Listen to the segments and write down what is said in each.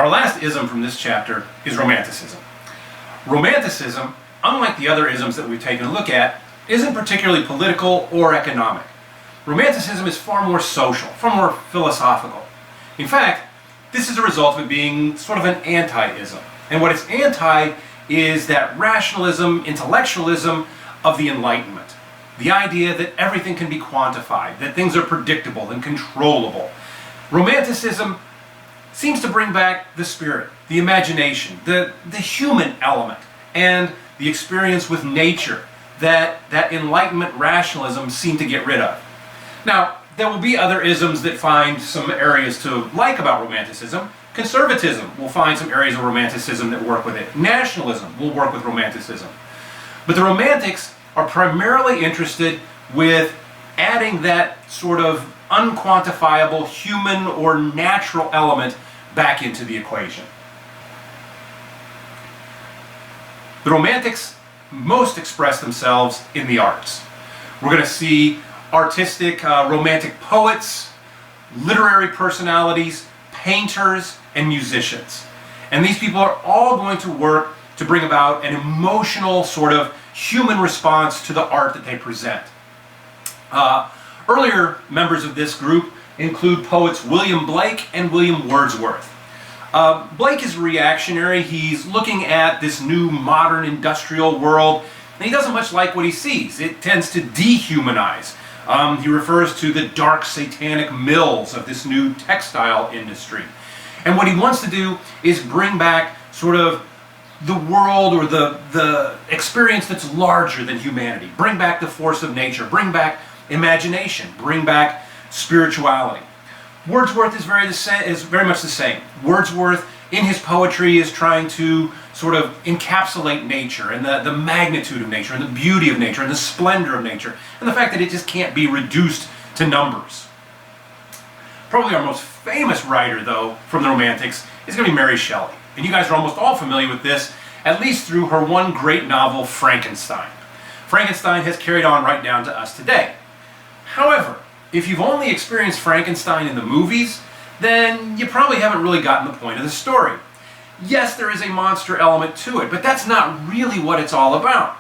Our last ism from this chapter is Romanticism. Romanticism, unlike the other isms that we've taken a look at, isn't particularly political or economic. Romanticism is far more social, far more philosophical. In fact, this is a result of it being sort of an anti-ism. And what it's anti is that rationalism, intellectualism of the Enlightenment. The idea that everything can be quantified, that things are predictable and controllable. Romanticism seems to bring back the spirit, the imagination, the human element, and the experience with nature that Enlightenment rationalism seemed to get rid of. Now, there will be other isms that find some areas to like about Romanticism. Conservatism will find some areas of Romanticism that work with it. Nationalism will work with Romanticism. But the Romantics are primarily interested with adding that sort of unquantifiable human or natural element back into the equation. The Romantics most express themselves in the arts. We're going to see artistic, romantic poets, literary personalities, painters, and musicians. And these people are all going to work to bring about an emotional sort of human response to the art that they present. Earlier members of this group include poets William Blake and William Wordsworth. Blake is reactionary. He's looking at this new modern industrial world, and he doesn't much like what he sees. It tends to dehumanize. He refers to the dark satanic mills of this new textile industry. And what he wants to do is bring back sort of the world or the experience that's larger than humanity. Bring back the force of nature. Bring back imagination. Bring back spirituality. Wordsworth is very much the same. Wordsworth, in his poetry, is trying to sort of encapsulate nature and the magnitude of nature and the beauty of nature and the splendor of nature and the fact that it just can't be reduced to numbers. Probably our most famous writer, though, from the Romantics is going to be Mary Shelley. And you guys are almost all familiar with this, at least through her one great novel, Frankenstein. Frankenstein has carried on right down to us today. However, if you've only experienced Frankenstein in the movies, then you probably haven't really gotten the point of the story. Yes, there is a monster element to it, but that's not really what it's all about.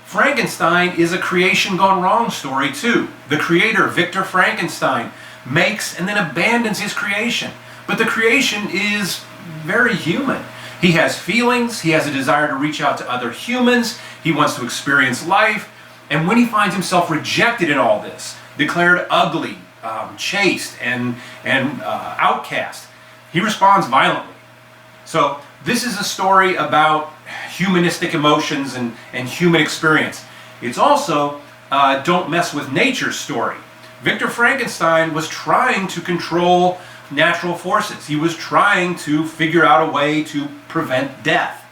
Frankenstein is a creation gone wrong story too. The creator, Victor Frankenstein, makes and then abandons his creation. But the creation is very human. He has feelings, he has a desire to reach out to other humans, he wants to experience life, and when he finds himself rejected in all this, declared ugly, chaste, and outcast, he responds violently. So this is a story about humanistic emotions and human experience. It's also don't mess with nature's story. Victor Frankenstein was trying to control natural forces. He was trying to figure out a way to prevent death.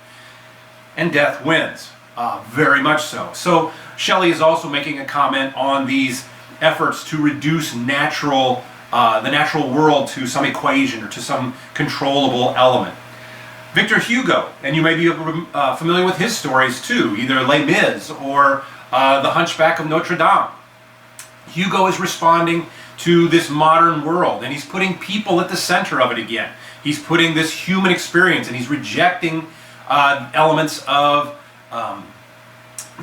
And death wins, very much so. So Shelley is also making a comment on these efforts to reduce the natural world to some equation or to some controllable element. Victor Hugo, and you may be familiar with his stories too, either Les Mis or The Hunchback of Notre Dame. Hugo is responding to this modern world, and he's putting people at the center of it again. He's putting this human experience, and he's rejecting elements of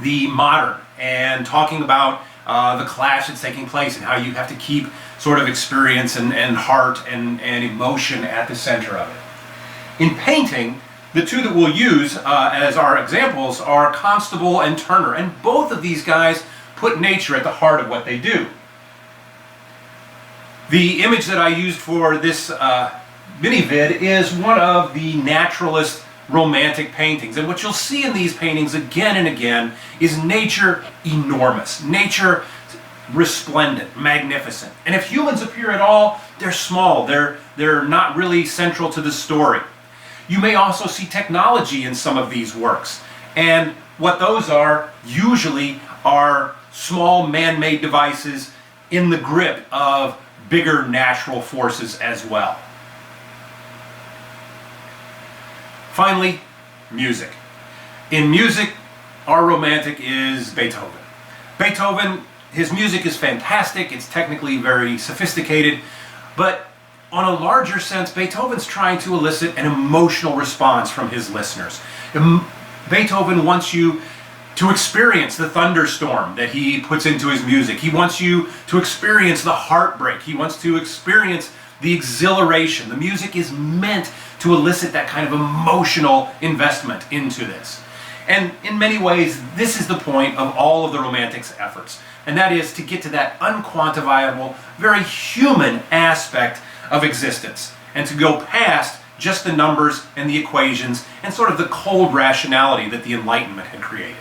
the modern, and talking about the clash that's taking place and how you have to keep sort of experience and heart and emotion at the center of it. In painting, the two that we'll use as our examples are Constable and Turner, and both of these guys put nature at the heart of what they do. The image that I used for this mini-vid is one of the naturalist romantic paintings, and what you'll see in these paintings again and again is nature enormous, nature resplendent, magnificent. And if humans appear at all, they're small, they're not really central to the story. You may also see technology in some of these works, and what those are usually are small man-made devices in the grip of bigger natural forces as well. Finally, music. In music, our romantic is Beethoven. Beethoven, his music is fantastic, it's technically very sophisticated, but on a larger sense, Beethoven's trying to elicit an emotional response from his listeners. Beethoven wants you to experience the thunderstorm that he puts into his music. He wants you to experience the heartbreak. He wants to experience the exhilaration. The music is meant to elicit that kind of emotional investment into this. And in many ways, this is the point of all of the Romantics' efforts. And that is to get to that unquantifiable, very human aspect of existence. And to go past just the numbers and the equations and sort of the cold rationality that the Enlightenment had created.